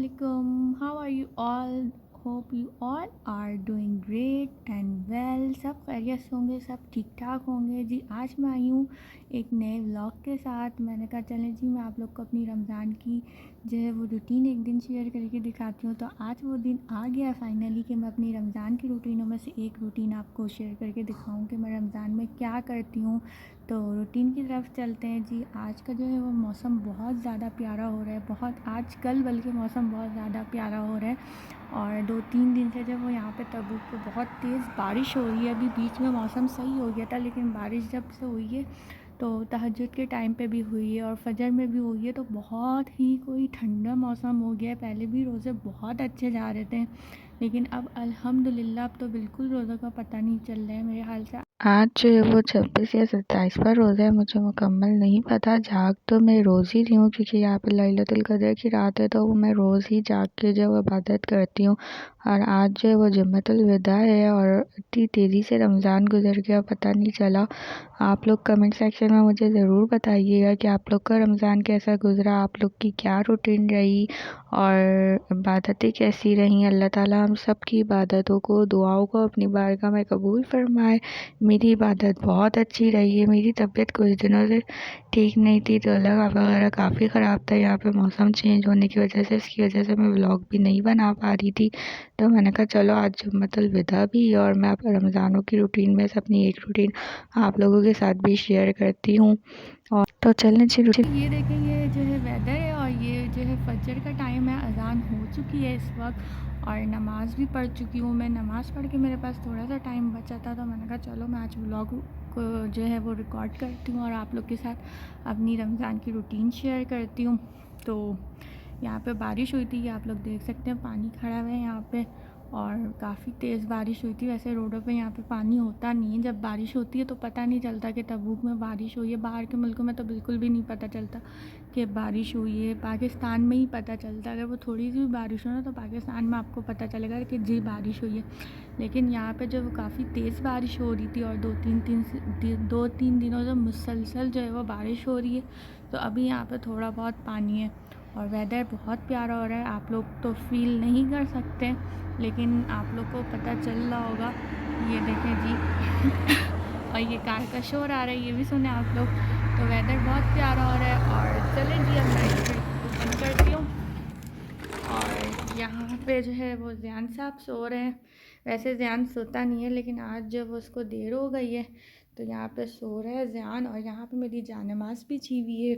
Assalamualaikum. How are you all? Hope you all are doing great and well. सब खैरियत से होंगे, सब ठीक ठाक होंगे जी। आज मैं आई हूँ एक नए व्लॉग के साथ। मैंने कहा चलें जी, मैं आप लोग को अपनी रमज़ान की जो है वो रूटीन एक दिन शेयर करके दिखाती हूँ। तो आज वो दिन आ गया फाइनली कि मैं अपनी रमज़ान की रूटीनों में से एक रूटीन आपको शेयर करके दिखाऊँ कि मैं रमज़ान में क्या करती हूँ। तो रूटीन की तरफ चलते हैं जी। आज का जो है वो मौसम बहुत ज़्यादा प्यारा हो रहा है, बहुत आज कल बल्कि मौसम बहुत ज़्यादा प्यारा हो रहा है। और 2-3 दिन से जब वो यहाँ पे तबूक पे बहुत तेज़ बारिश हो रही है। अभी बीच में मौसम सही हो गया था, लेकिन बारिश जब से हुई है तो तहज्जुद के टाइम पे भी हुई है और फजर में भी हुई है, तो बहुत ही कोई ठंडा मौसम हो गया है। पहले भी रोज़े बहुत अच्छे जा रहे थे, लेकिन अब अल्हम्दुलिल्लाह अब तो बिल्कुल रोज़ों का पता नहीं चल रहा है मेरे हाल से। आज जो है वो 26 या 27 पर रोज़ा है, मुझे मुकम्मल नहीं पता। जाग तो मैं रोज़ ही रही हूँ क्योंकि यहाँ पे लैलतुल कदर की रात है, तो वो मैं रोज़ ही जाग के जो है इबादत करती हूँ। और आज जो है वो जुम्मतुल विदा है और इतनी तेज़ी से रमज़ान गुजर गया पता नहीं चला। आप लोग कमेंट सेक्शन में मुझे ज़रूर बताइएगा कि आप लोग का रमज़ान कैसा गुजरा, आप लोग की क्या रूटीन रही और इबादतें कैसी रहीं। अल्लाह ताला हम सब की इबादतों को, दुआओं को अपनी बारगाह में कबूल फरमाए। मेरी इबादत बहुत अच्छी रही है। मेरी तबीयत कुछ दिनों से ठीक नहीं थी, तो गला वगैरह काफ़ी ख़राब था। यहाँ पे मौसम चेंज होने की वजह से, इसकी वजह से मैं व्लॉग भी नहीं बना पा रही थी। तो मैंने कहा चलो आज जुम्मतुल विदा भी है और मैं आप रमज़ानों की रूटीन में से अपनी एक रूटीन आप लोगों के साथ भी शेयर करती हूँ। और तो चलें जी रूटीन। ये देखें, ये जो है वेदर है और ये जो है फजर का टाइम है, अज़ान हो चुकी है इस वक्त और नमाज़ भी पढ़ चुकी हूँ। मैं नमाज़ पढ़ के मेरे पास थोड़ा सा टाइम बचा था, तो मैंने कहा चलो मैं आज व्लॉग को जो है वो रिकॉर्ड करती हूँ और आप लोग के साथ अपनी रमज़ान की रूटीन शेयर करती हूँ। तो यहाँ पे बारिश हुई थी, ये आप लोग देख सकते हैं, पानी खड़ा हुआ है यहाँ पे और काफ़ी तेज़ बारिश हुई थी। वैसे रोडों पे यहाँ पे पानी होता नहीं है, जब बारिश होती है तो पता नहीं चलता कि तबूक में बारिश हुई है। बाहर के मुल्कों में तो बिल्कुल भी नहीं पता चलता कि बारिश हुई है। पाकिस्तान में ही पता चलता है, अगर वो थोड़ी सी भी बारिश हो ना तो पाकिस्तान में आपको पता चलेगा कि जी बारिश हुई है। लेकिन यहाँ पे जो काफ़ी तेज़ बारिश हो रही थी और 2-3 दिनों से मुसलसल जो है वो बारिश हो रही है, तो अभी यहाँ पे थोड़ा बहुत पानी है और वेदर बहुत प्यारा हो रहा है। आप लोग तो फील नहीं कर सकते, लेकिन आप लोग को पता चल रहा होगा। ये देखें जी और ये कार का शोर आ रहा है, ये भी सुने आप लोग। तो वेदर बहुत प्यारा हो रहा है और चलें जी अब मैं इसे ओपन करती हूँ। और यहाँ पे जो है वो ज़ियान साहब सो रहे हैं। वैसे ज़ियान सोता नहीं है, लेकिन आज जब उसको देर हो गई है तो यहाँ पे सो रहा है ज़ियान। और यहाँ पे मेरी जानमाज़ भी छी हुई है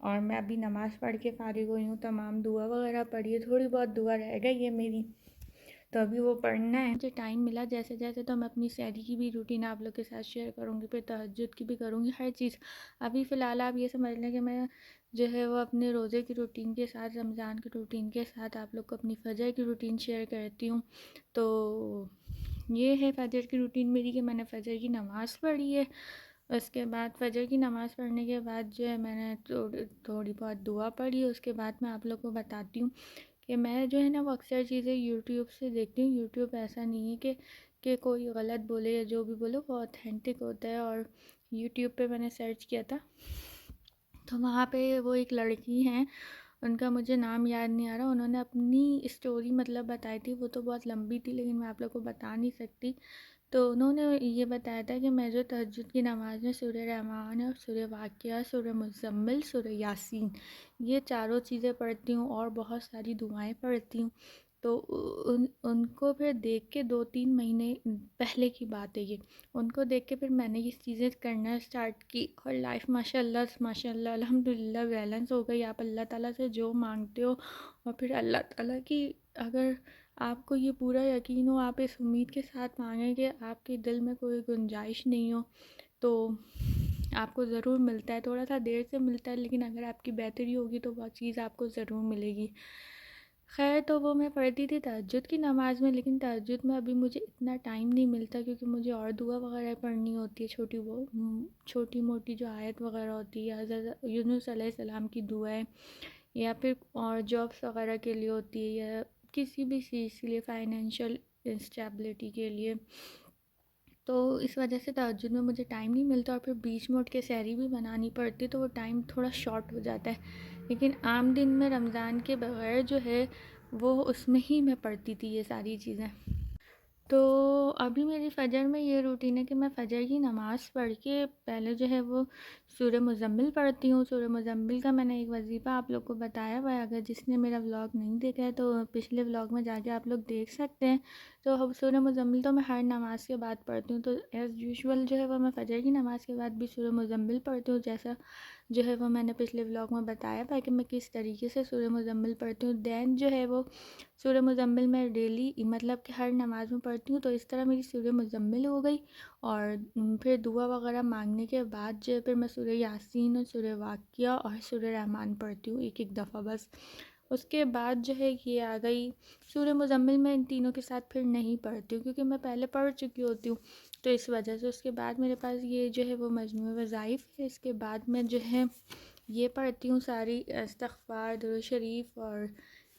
और मैं अभी नमाज़ पढ़ के फ़ारिग हुई हूँ। तमाम दुआ वगैरह पढ़ी है, थोड़ी बहुत दुआ रह गई है मेरी, तो अभी वो पढ़ना है। मुझे टाइम मिला जैसे जैसे तो मैं अपनी सहरी की भी रूटीन आप लोग के साथ शेयर करूँगी, फिर तहज्जुद की भी करूँगी, हर चीज़। अभी फ़िलहाल आप ये समझ लें कि मैं जो है वो अपने रोज़े की रूटीन के साथ, रमज़ान की रूटीन के साथ आप लोग को अपनी फ़जर की रूटीन शेयर करती हूँ। तो ये है फ़जर की रूटीन मेरी कि मैंने फ़जर की नमाज़ पढ़ी है। उसके बाद फ़जर की नमाज़ पढ़ने के बाद जो है मैंने थोड़ी बहुत दुआ पढ़ी है। उसके बाद मैं आप लोग को बताती हूँ कि मैं जो है ना वो अक्सर चीज़ें यूट्यूब से देखती हूँ। यूट्यूब ऐसा नहीं है कि कोई गलत बोले या जो भी बोले वो ऑथेंटिक होता है। और यूट्यूब पे मैंने सर्च किया था, तो वहाँ पे वो एक लड़की हैं, उनका मुझे नाम याद नहीं आ रहा, उन्होंने अपनी स्टोरी मतलब बताई थी। वो तो बहुत लंबी थी, लेकिन मैं आप लोग को बता नहीं सकती। तो उन्होंने ये बताया था कि मैं जो तहज्जुद की नमाज़ में सूरह रहमान और सूरह वाक़िया, सूरह मुज़म्मिल, सूरह यासीन, ये चारों चीज़ें पढ़ती हूँ और बहुत सारी दुआएं पढ़ती हूँ। तो उनको फिर देख के 2-3 महीने पहले की बात है ये, उनको देख के फिर मैंने ये चीज़ें करना स्टार्ट की और लाइफ माशाल्लाह माशाल्लाह अल्हम्दुलिल्लाह बैलेंस हो गई। आप अल्लाह ताला से जो मांगते हो और फिर अल्लाह ताला की, अगर आपको ये पूरा यकीन हो, आप इस उम्मीद के साथ मांगें कि आपके दिल में कोई गुंजाइश नहीं हो, तो आपको ज़रूर मिलता है। थोड़ा सा देर से मिलता है, लेकिन अगर आपकी बेहतरी होगी तो वो चीज़ आपको ज़रूर मिलेगी। खैर, तो वो मैं पढ़ती थी तहज्जुद की नमाज़ में, लेकिन तहज्जुद में अभी मुझे इतना टाइम नहीं मिलता क्योंकि मुझे और दुआ वगैरह पढ़नी होती है, छोटी मोटी जो आयत वगैरह होती है, हज़रत यूनुस अलैहिस्सलाम की दुआएं, या फिर और जॉब्स वगैरह के लिए होती है, या किसी भी चीज़ के लिए, फाइनेंशियल इंस्टेबिलिटी के लिए। तो इस वजह से तहज्जुद में मुझे टाइम नहीं मिलता और फिर बीच में उठ के सहरी भी बनानी पड़ती है, तो वो टाइम थोड़ा शॉर्ट हो जाता है। लेकिन आम दिन में रमज़ान के बगैर जो है वो उसमें ही मैं पढ़ती थी ये सारी चीज़ें। तो अभी मेरी फ़जर में ये रूटीन है कि मैं फ़जर की नमाज़ पढ़ के पहले जो है वो सूरह मुज़म्मिल पढ़ती हूँ। सूरह मुज़म्मिल का मैंने एक वजीफ़ा आप लोग को बताया हुआ है, अगर जिसने मेरा व्लॉग नहीं देखा है तो पिछले व्लॉग में जाके आप लोग देख सकते हैं। तो अब सूरह मुज़म्मिल तो मैं हर नमाज़ के बाद पढ़ती हूँ, तो एज़ यूजुअल जो है वो मैं फ़जर की नमाज़ के बाद भी सूरह मुज़म्मिल पढ़ती हूँ, जैसा जो है वो मैंने पिछले व्लॉग में बताया था कि मैं किस तरीके से सूरह मुज़म्मिल पढ़ती हूँ। दैन जो है वो सूरह मुज़म्मिल मैं डेली मतलब कि हर नमाज़ में पढ़ती हूँ, तो इस तरह मेरी सूरह मुज़म्मिल हो गई। और फिर दुआ वगैरह मांगने के बाद जो है फिर मैं सूरह यासीन और सूरह वाक़िया और सूरह रहमान पढ़ती हूँ एक एक दफ़ा बस। उसके बाद जो है ये आ गई सूरह मुज़म्मिल, मैं इन तीनों के साथ फिर नहीं पढ़ती हूँ क्योंकि मैं पहले पढ़ चुकी होती हूँ, तो इस वजह से। उसके बाद मेरे पास ये जो है वो मजमू वज़ाइफ़ है। इसके बाद मैं जो है ये पढ़ती हूँ सारी इस्तग़फ़ार, दुरूद शरीफ और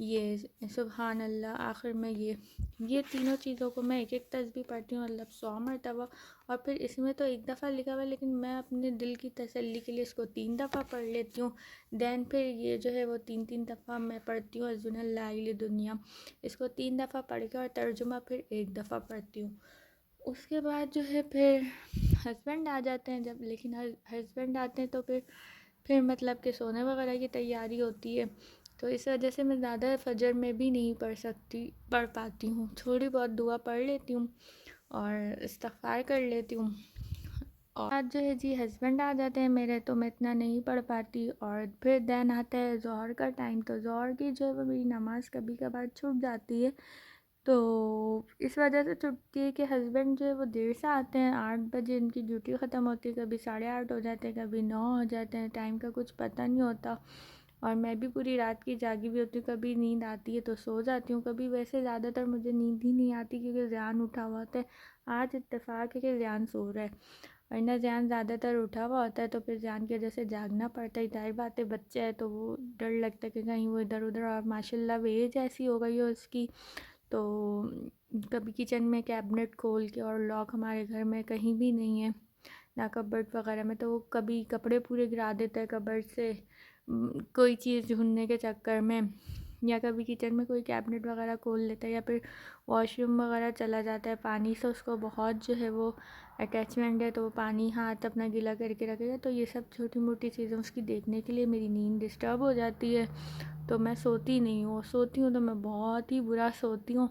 ये सुबहान अल्लाह। आखिर में ये तीनों चीज़ों को मैं एक एक तस्बीह पढ़ती हूँ, मतलब 100 मरतबा। और फिर इसमें तो एक दफ़ा लिखा हुआ है, लेकिन मैं अपने दिल की तसल्ली के लिए इसको 3 दफ़ा पढ़ लेती हूँ। दैन फिर ये जो है वो 3-3 दफ़ा मैं पढ़ती हूँ हस्बुनल्लाह दुनिया, इसको 3 दफ़ा पढ़ के और तर्जुमा फिर एक दफ़ा पढ़ती हूँ। उसके बाद जो है फिर हस्बैंड आ जाते हैं जब, लेकिन हस्बैंड आते हैं तो फिर मतलब कि सोने वगैरह की तैयारी होती है, तो इस वजह से मैं ज़्यादा फ़जर में भी नहीं पढ़ पाती हूँ। थोड़ी बहुत दुआ पढ़ लेती हूँ और इस्तिग़फ़ार कर लेती हूँ। और आज जो है जी हस्बैंड आ जाते हैं मेरे, तो मैं इतना नहीं पढ़ पाती। और फिर दैन आता है ज़ोहर का टाइम, तो ज़ोहर की जो है वो मेरी नमाज़ कभी कभार छूट जाती है। तो इस वजह से छुट्टी है कि हस्बैंड जो है वो देर से आते हैं, 8 बजे इनकी ड्यूटी ख़त्म होती है, कभी 8:30 हो जाते हैं, कभी 9 हो जाते हैं, टाइम का कुछ पता नहीं होता। और मैं भी पूरी रात की जागी भी होती हूँ, कभी नींद आती है तो सो जाती हूँ, कभी वैसे ज़्यादातर मुझे नींद ही नहीं आती क्योंकि ज़यान उठा हुआ होता है। आज इत्तेफाक है कि ज़यान सो रहा है, वरना ज़यान ज़्यादातर उठा हुआ होता है, तो फिर ज़यान की वजह से जागना पड़ता है। जाहिर बात है बच्चा है तो वो डर लगता है कि कहीं वो इधर उधर, और माशाल्लाह एज ऐसी हो गई हो उसकी, तो कभी किचन में कैबिनेट खोल के, और लॉक हमारे घर में कहीं भी नहीं है ना कबर्ड वगैरह में, तो वो कभी कपड़े पूरे गिरा देता है कबर्ड से कोई चीज़ ढूंढने के चक्कर में, या कभी किचन में कोई कैबिनेट वगैरह खोल लेता है, या फिर वॉशरूम वगैरह चला जाता है पानी से, उसको बहुत जो है वो अटैचमेंट है, तो वो पानी हाथ अपना गीला करके रखेगा। तो ये सब छोटी मोटी चीज़ें उसकी देखने के लिए मेरी नींद डिस्टर्ब हो जाती है, तो मैं सोती नहीं हूँ। सोती हूँ तो मैं बहुत ही बुरा सोती हूँ,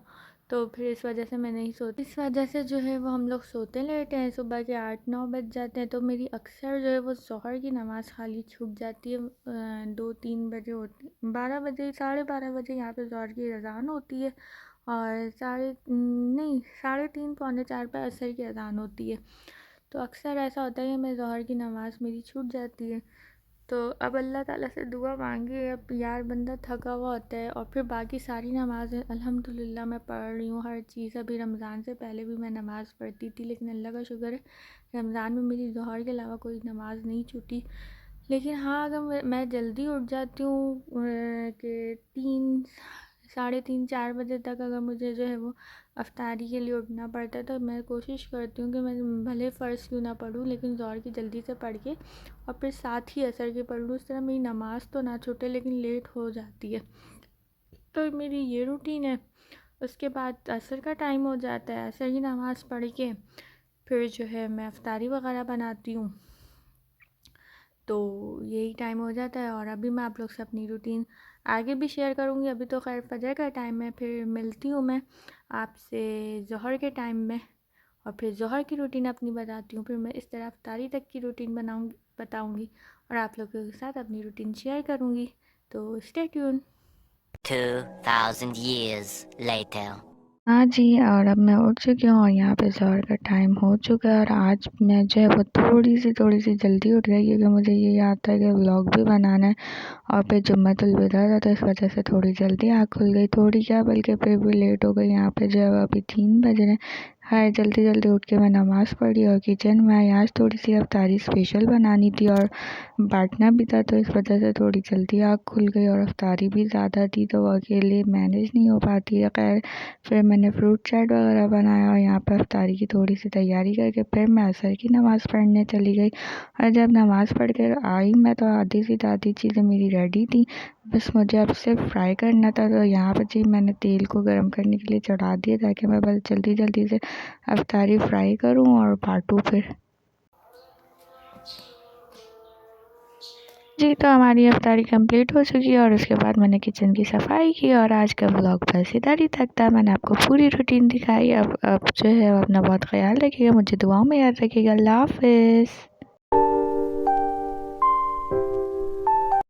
तो फिर इस वजह से मैं नहीं सोती। इस वजह से जो है वो हम लोग सोते लेट हैं, सुबह के 8-9 बज जाते हैं, तो मेरी अक्सर जो है वो ज़ोहर की नमाज़ खाली छूट जाती है। 2-3 बजे होती, 12 बजे, 12:30 बजे यहाँ पे ज़ोहर की अज़ान होती है, और नहीं 3:30 पौने 4 पे असर की अज़ान होती है। तो अक्सर ऐसा होता है कि मैं ज़ोहर की नमाज़ मेरी छूट जाती है। तो अब अल्लाह ताला से दुआ मांगी, अब यार बंदा थका हुआ होता है, और फिर बाकी सारी नमाज़ें अल्हम्दुलिल्लाह मैं पढ़ रही हूँ हर चीज़। अभी रमज़ान से पहले भी मैं नमाज़ पढ़ती थी, लेकिन अल्लाह का शुक्र है रमज़ान में मेरी ज़ोहर के अलावा कोई नमाज़ नहीं छूटी। लेकिन हाँ, अगर मैं जल्दी उठ जाती हूँ कि 3 3:30-4 बजे तक, अगर मुझे जो है वो अफ्तारी के लिए उठना पड़ता है, तो मैं कोशिश करती हूँ कि मैं भले फ़र्ज़ क्यों ना पढूँ, लेकिन ज़ोहर की जल्दी से पढ़ के और फिर साथ ही असर की पढ़ लूँ। इस तरह मेरी नमाज़ तो ना छूटे, लेकिन लेट हो जाती है। तो मेरी ये रूटीन है। उसके बाद असर का टाइम हो जाता है, असर की नमाज़ पढ़ के फिर जो है मैं अफ्तारी वगैरह बनाती हूँ, तो यही टाइम हो जाता है। और अभी मैं आप लोग से अपनी रूटीन आगे भी शेयर करूँगी। अभी तो खैर फजर का टाइम है, फिर मिलती हूँ मैं आपसे ज़ोहर के टाइम में, और फिर ज़ोहर की रूटीन अपनी बताती हूँ। फिर मैं इस तरह अफ्तारी तक की रूटीन बताऊँगी और आप लोगों के साथ अपनी रूटीन शेयर करूँगी। तो स्टे ट्यून। 2,000 years later. हाँ जी, और अब मैं उठ चुकी हूँ और यहाँ पे ज़ोहर का टाइम हो चुका है, और आज मैं जो है वो थोड़ी सी जल्दी उठ गई क्योंकि मुझे ये याद था कि व्लॉग भी बनाना है, और फिर जुम्मतुल विदा था, तो इस वजह से थोड़ी जल्दी आँख खुल गई। थोड़ी क्या, बल्कि फिर भी लेट हो गई। यहाँ पे जो है वो अभी 3 बज रहे हैं। हाँ, जल्दी उठ के मैं नमाज़ पढ़ी और किचन में आई। आज थोड़ी सी अफ्तारी स्पेशल बनानी थी और बांटना भी था, तो इस वजह से थोड़ी जल्दी आँख खुल गई, और अफ्तारी भी ज़्यादा थी तो वो अकेले मैनेज नहीं हो पाती है। खैर, फिर मैंने फ्रूट चाट वगैरह बनाया, और यहाँ पर अफ्तारी की थोड़ी सी तैयारी करके फिर मैं असर की नमाज़ पढ़ने चली गई। और जब नमाज़ पढ़ कर आई मैं, तो आधी से आधी चीज़ें मेरी रेडी थी, बस मुझे अब सिर्फ फ्राई करना था। तो यहाँ पर जी मैंने तेल को गर्म करने के लिए चढ़ा दिया ताकि मैं बस जल्दी जल्दी से अफ्तारी फ्राई करूँ और बांटूँ फिर। जी तो हमारी अफ्तारी कंप्लीट हो चुकी है और उसके बाद मैंने किचन की सफाई की और आज का व्लॉग बस इधर ही तक था। मैंने आपको पूरी रूटीन दिखाई। अब जो है अपना बहुत ख्याल रखिएगा, मुझे दुआओं में याद रखिएगा। अल्लाह हाफ़िज़।